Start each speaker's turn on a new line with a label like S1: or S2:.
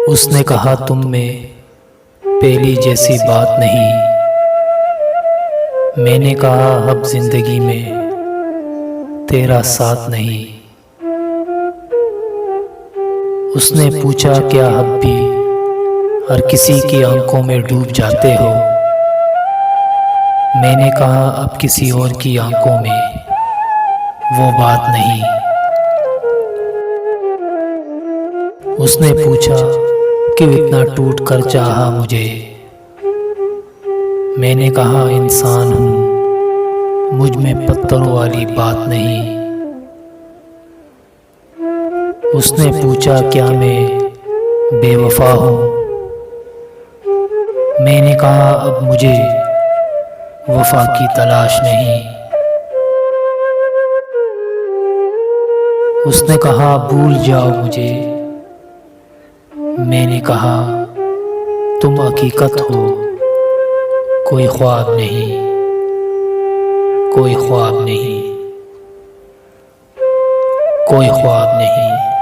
S1: उसने कहा तुम में पहली जैसी बात नहीं। मैंने कहा अब जिंदगी में तेरा साथ नहीं। उसने पूछा क्या अब भी हर किसी की आंखों में डूब जाते हो। मैंने कहा अब किसी और की आंखों में वो बात नहीं। उसने पूछा क्यों इतना टूट कर चाहा मुझे। मैंने कहा इंसान हूँ, मुझ में पत्थरों वाली बात नहीं। उसने पूछा क्या मैं बेवफा हूँ। मैंने कहा अब मुझे वफा की तलाश नहीं। उसने कहा भूल जाओ मुझे। मैंने कहा तुम हकीकत हो, कोई ख्वाब नहीं, कोई ख्वाब नहीं, कोई ख्वाब नहीं।